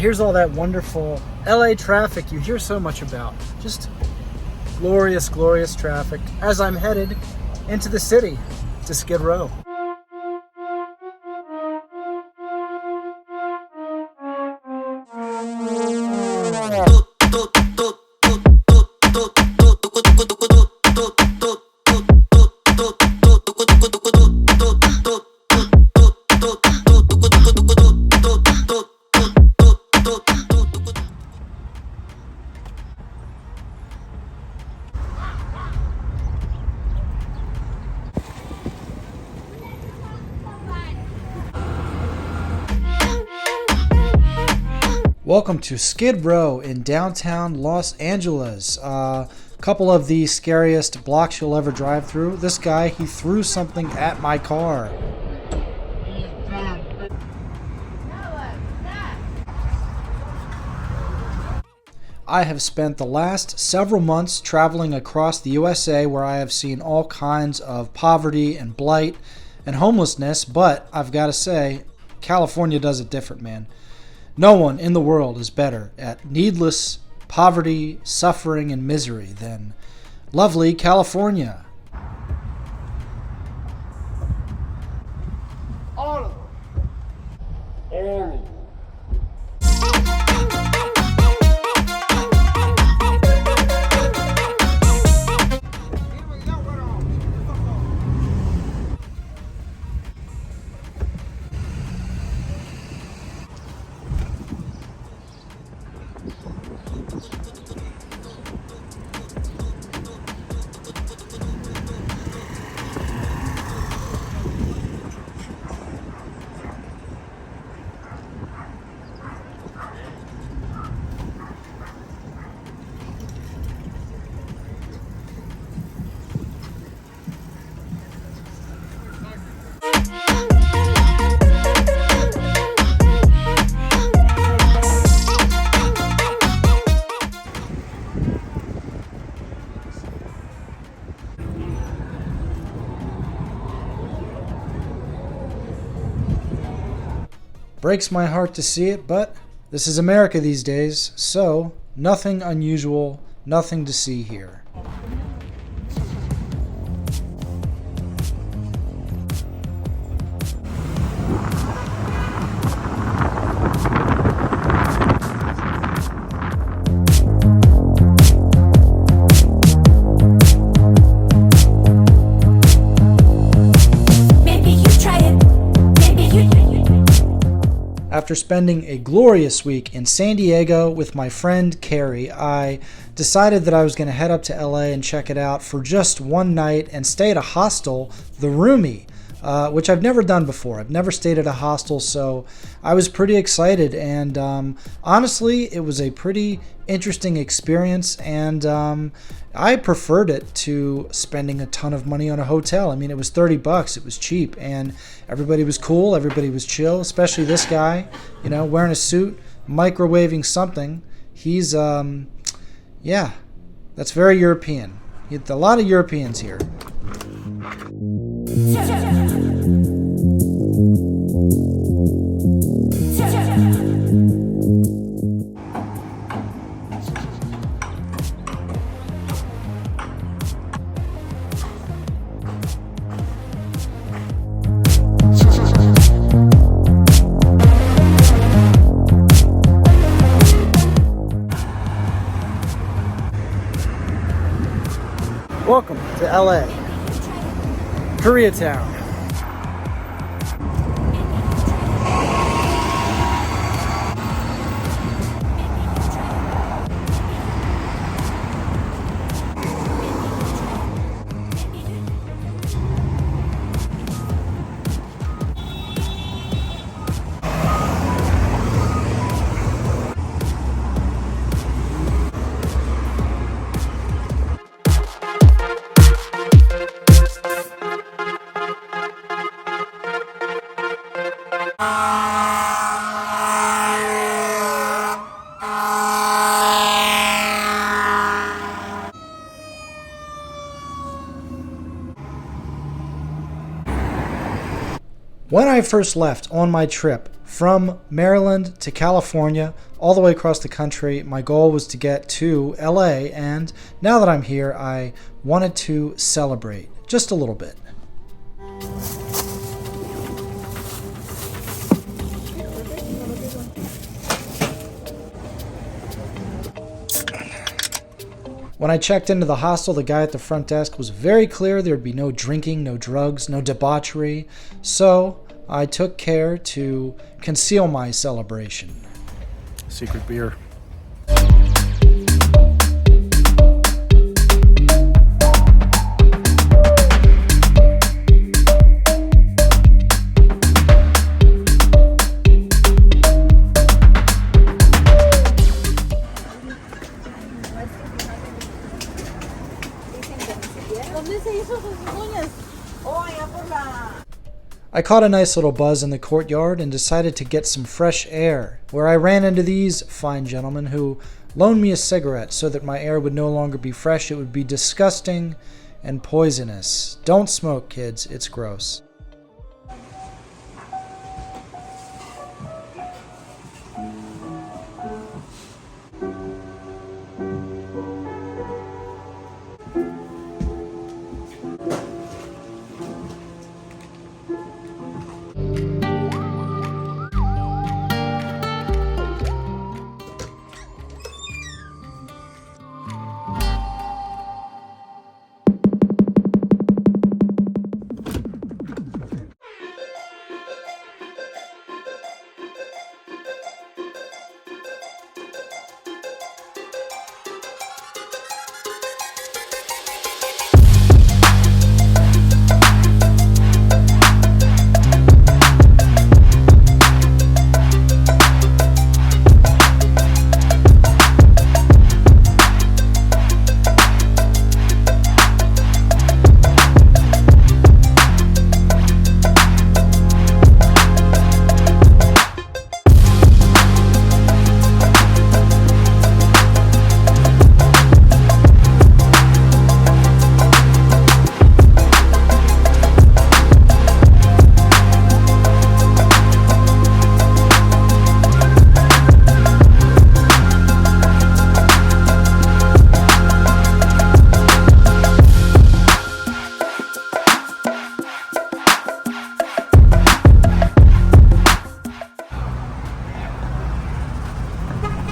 here's all that wonderful LA traffic you hear so much about. Just glorious, glorious traffic as I'm headed into the city to Skid Row. Welcome to Skid Row in downtown Los Angeles. A couple of the scariest blocks you'll ever drive through. This guy, he threw something at my car. I have spent the last several months traveling across the USA where I have seen all kinds of poverty and blight and homelessness, but I've got to say, California does it different, man. No one in the world is better at needless poverty, suffering, and misery than lovely California. All of them. All of them. Breaks my heart to see it, but this is America these days, so nothing unusual, nothing to see here. After spending a glorious week in San Diego with my friend Carrie, I decided that I was going to head up to LA and check it out for just one night and stay at a hostel, the RUMI, which I've never done before. I've never stayed at a hostel, so I was pretty excited, and honestly, it was a pretty interesting experience, and I preferred it to spending a ton of money on a hotel. I mean, it was $30, it was cheap, and everybody was cool, everybody was chill, especially this guy, you know, wearing a suit, microwaving something. He's, yeah, that's very European. A lot of Europeans here. Welcome to LA, Koreatown. When I first left on my trip From Maryland to California, all the way across the country, my goal was to get to LA, and now that I'm here, I wanted to celebrate just a little bit. When I checked into the hostel, the guy at the front desk was very clear there would be no drinking, no drugs, no debauchery, so I took care to conceal my celebration. Secret beer. I caught a nice little buzz in the courtyard and decided to get some fresh air, where I ran into these fine gentlemen who loaned me a cigarette so that my air would no longer be fresh, it would be disgusting and poisonous. Don't smoke, kids, it's gross.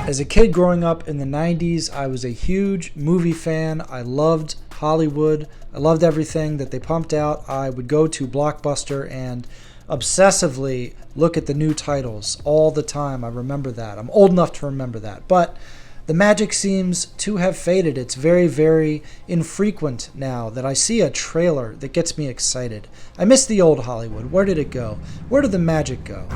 As a kid growing up in the 90s, I was a huge movie fan. I loved Hollywood. I loved everything that they pumped out. I would go to Blockbuster and obsessively look at the new titles all the time. I remember that. I'm old enough to remember that. But the magic seems to have faded. It's very, very infrequent now that I see a trailer that gets me excited. I miss the old Hollywood. Where did it go? Where did the magic go?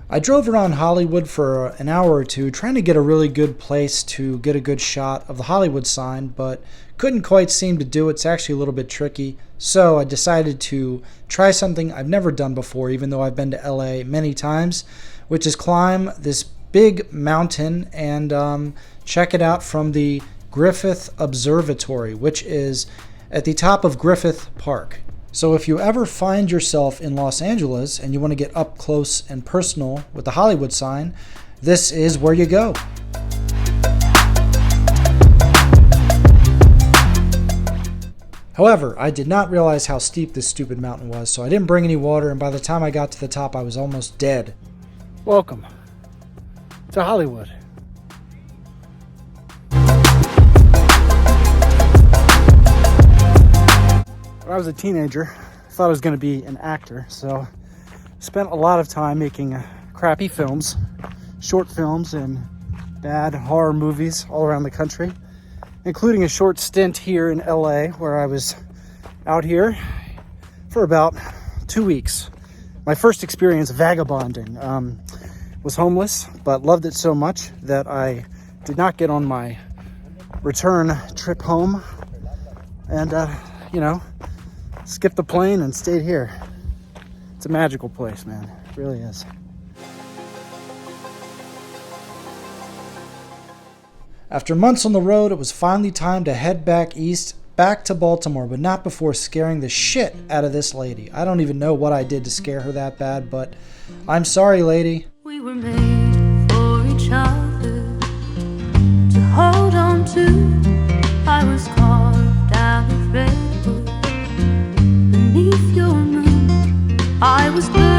I drove around Hollywood for an hour or two trying to get a really good place to get a good shot of the Hollywood sign, but couldn't quite seem to do it. It's actually a little bit tricky. So I decided to try something I've never done before, even though I've been to LA many times, which is climb this big mountain and check it out from the Griffith Observatory, which is at the top of Griffith Park. So if you ever find yourself in Los Angeles and you want to get up close and personal with the Hollywood sign, this is where you go. However, I did not realize how steep this stupid mountain was, so I didn't bring any water, and by the time I got to the top, I was almost dead. Welcome to Hollywood. When I was a teenager, I thought I was going to be an actor, so spent a lot of time making crappy films, short films, and bad horror movies all around the country, including a short stint here in LA where I was out here for about 2 weeks. My first experience vagabonding. Was homeless, but loved it so much that I did not get on my return trip home and, skipped the plane and stayed here. It's a magical place, man. It really is. After months on the road, it was finally time to head back east, back to Baltimore, but not before scaring the shit out of this lady. I don't even know what I did to scare her that bad, but I'm sorry, lady. We were made for each other to hold on to. I was carved out of redwood beneath your moon. I was good.